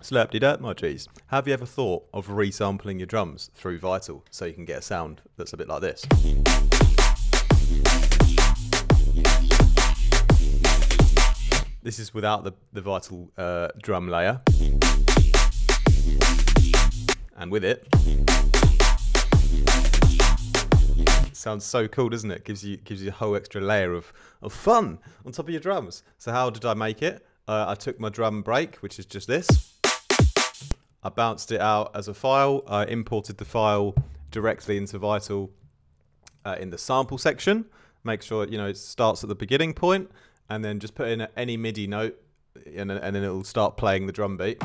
Slap-de-dap, my G's. Have you ever thought of resampling your drums through Vital so you can get a sound that's a bit like this? This is without the Vital drum layer. And with it, sounds so cool, doesn't it? Gives you a whole extra layer of fun on top of your drums. So how did I make it? I took my drum break, which is just this. I bounced it out as a file. I imported the file directly into Vital in the sample section. Make sure it starts at the beginning point, and then just put in any MIDI note, and then it'll start playing the drum beat.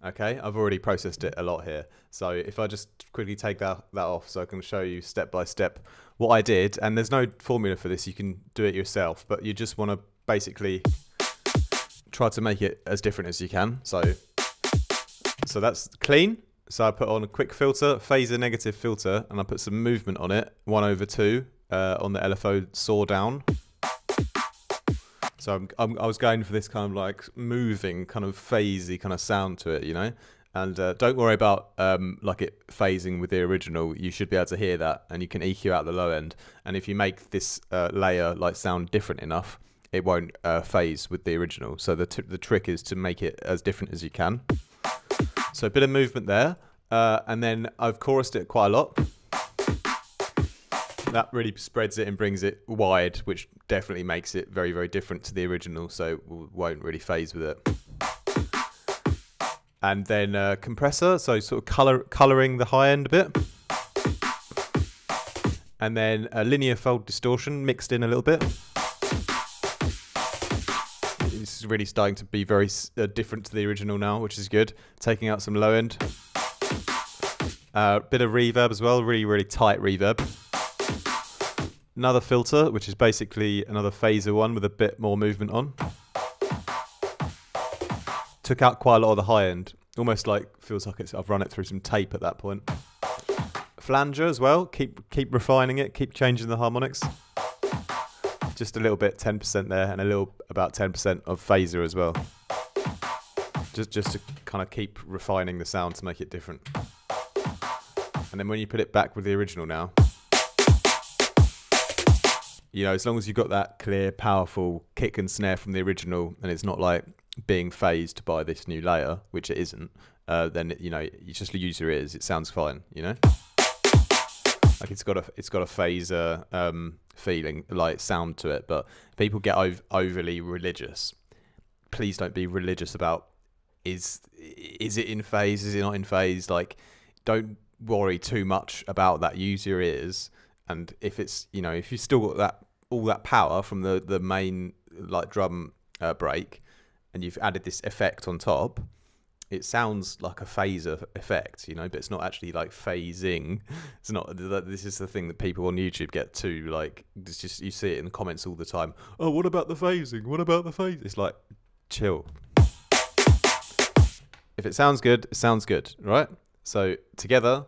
Okay, I've already processed it a lot here. So if I just quickly take that off so I can show you step by step what I did, and there's no formula for this, you can do it yourself, but you just want to basically try to make it as different as you can. So that's clean. So I put on a quick filter, phaser negative filter, and I put some movement on it, 1/2 on the LFO saw down. So I was going for this kind of like moving, kind of phasey kind of sound to it, And don't worry about like it phasing with the original. You should be able to hear that, and you can EQ out the low end. And if you make this layer like sound different enough, it won't phase with the original. So the trick is to make it as different as you can. So a bit of movement there, and then I've chorused it quite a lot. That really spreads it and brings it wide, which definitely makes it very, very different to the original, so won't really phase with it. And then compressor, so sort of colouring the high end a bit. And then a linear fold distortion mixed in a little bit. It's really starting to be very different to the original now, which is good. Taking out some low end. Bit of reverb as well, really, really tight reverb. Another filter, which is basically another phaser one with a bit more movement on. Took out quite a lot of the high end. Almost like, feels like I've run it through some tape at that point. Flanger as well, keep refining it, keep changing the harmonics. Just a little bit, 10% there, and a little, about 10% of phaser as well. Just to kind of keep refining the sound to make it different. And then when you put it back with the original now, as long as you've got that clear, powerful kick and snare from the original, and it's not like being phased by this new layer, which it isn't, then you just use your ears. It sounds fine, Like it's got a phaser feeling, like sound to it. But people get overly religious. Please don't be religious about is it in phase? Is it not in phase? Like, don't worry too much about that. Use your ears. And if it's, if you've still got all that power from the main like drum break, and you've added this effect on top, it sounds like a phaser effect, but it's not actually like phasing. It's not. This is the thing that people on YouTube get to, like, it's just, you see it in the comments all the time. Oh, what about the phasing? What about the phase? It's like, chill. If it sounds good, it sounds good, right? So together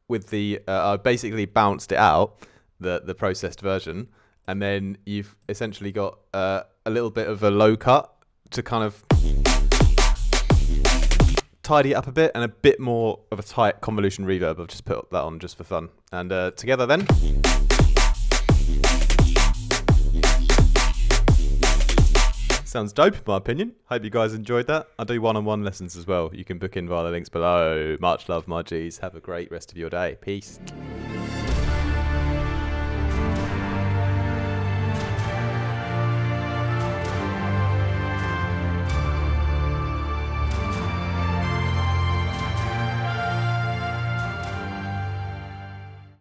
with the, I basically bounced it out, the processed version, and then you've essentially got a little bit of a low cut to kind of tidy it up a bit, and a bit more of a tight convolution reverb. I've just put that on just for fun. And together then. Sounds dope in my opinion. Hope you guys enjoyed that. I do one-on-one lessons as well. You can book in via the links below. Much love, my G's. Have a great rest of your day. Peace.